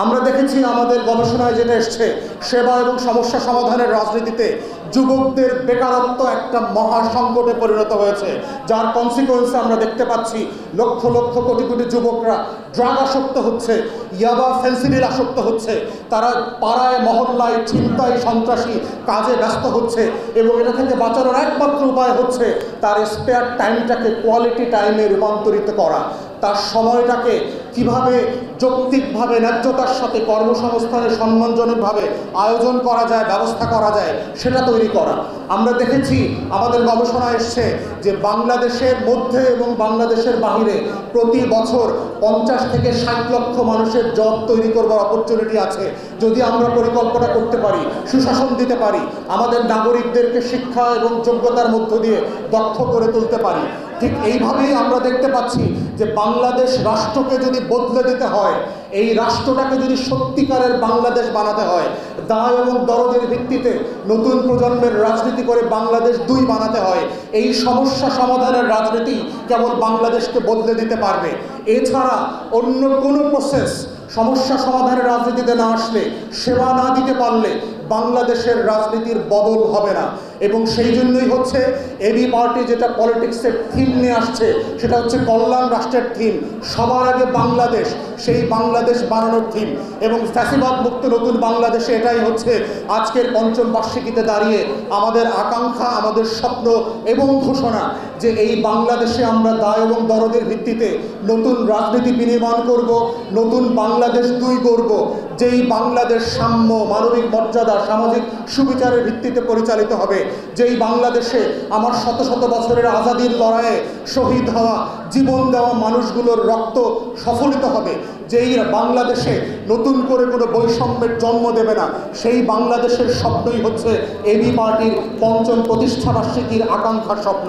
আমরা দেখেছি আমাদের গবেষণায় যেটা এসছে, সেবা এবং সমস্যা সমাধানের রাজনীতিতে যুবকদের বেকারত্ব একটা মহা সংকটে পরিণত হয়েছে, যার কনসিকোয়েন্সে আমরা দেখতে পাচ্ছি লক্ষ লক্ষ কোটি কোটি যুবকরা ড্রাগ আসক্ত হচ্ছে, ইয়াবা ফেন্সিডিল আসক্ত হচ্ছে, তারা পাড়ায় মহল্লায় ছিনতাই সন্ত্রাসী কাজে ব্যস্ত হচ্ছে এবং এটা থেকে বাঁচানোর একমাত্র উপায় হচ্ছে তার স্পেয়ার টাইমটাকে কোয়ালিটি টাইমে রূপান্তরিত করা, তার সময়টাকে কিভাবে যৌক্তিকভাবে ন্যায্যতার সাথে কর্মসংস্থানের সম্মানজনকভাবে আয়োজন করা যায়, ব্যবস্থা করা যায়, সেটা তৈরি করা। আমরা দেখেছি আমাদের গবেষণা এসছে যে বাংলাদেশের মধ্যে এবং বাংলাদেশের বাহিরে প্রতি বছর 50 থেকে 60 লক্ষ মানুষের জব তৈরি করবার অপরচুনিটি আছে যদি আমরা পরিকল্পনা করতে পারি, সুশাসন দিতে পারি, আমাদের নাগরিকদেরকে শিক্ষা এবং যোগ্যতার মধ্য দিয়ে দক্ষ করে তুলতে পারি। ঠিক এইভাবেই আমরা দেখতে পাচ্ছি যে বাংলাদেশ রাষ্ট্রকে যদি বদলে দিতে হয়, এই রাষ্ট্রটাকে যদি সত্যিকারের বাংলাদেশ বানাতে হয়, দায় এবং দরদের ভিত্তিতে নতুন প্রজন্মের রাজনীতি করে বাংলাদেশ 2 বানাতে হয়, এই সমস্যা সমাধানের রাজনীতি কেবল বাংলাদেশকে বদলে দিতে পারবে। এছাড়া অন্য কোনো প্রসেস সমস্যা সমাধানের রাজনীতিতে না আসলে, সেবা না দিতে পারলে বাংলাদেশের রাজনীতির বদল হবে না। এবং সেই জন্যই হচ্ছে এবি পার্টি যেটা পলিটিক্সের থিম নিয়ে আসছে, সেটা হচ্ছে কল্যাণ রাষ্ট্রের থিম, সবার আগে বাংলাদেশ, সেই বাংলাদেশ বানানোর থিম। এবং ফ্যাসিবাদ মুক্ত নতুন বাংলাদেশে এটাই হচ্ছে আজকের 5ম বার্ষিকীতে দাঁড়িয়ে আমাদের আকাঙ্ক্ষা, আমাদের স্বপ্ন এবং ঘোষণা যে এই বাংলাদেশে আমরা দায় এবং দরদের ভিত্তিতে নতুন রাজনীতি বিনির্মাণ করব, নতুন বাংলাদেশ 2 গড়ব, যেই বাংলাদেশ সাম্য, মানবিক মর্যাদা, সামাজিক সুবিচারের ভিত্তিতে পরিচালিত হবে, যেই বাংলাদেশে আমার শত শত বছরের আজাদির লড়াইয়ে শহীদ হওয়া, জীবন দেওয়া মানুষগুলোর রক্ত সফলিত হবে, যেই বাংলাদেশে নতুন করে কোনো বৈষম্যের জন্ম দেবে না, সেই বাংলাদেশের স্বপ্নই হচ্ছে এবি পার্টির 5ম প্রতিষ্ঠা বার্ষিকীর আকাঙ্ক্ষার স্বপ্ন।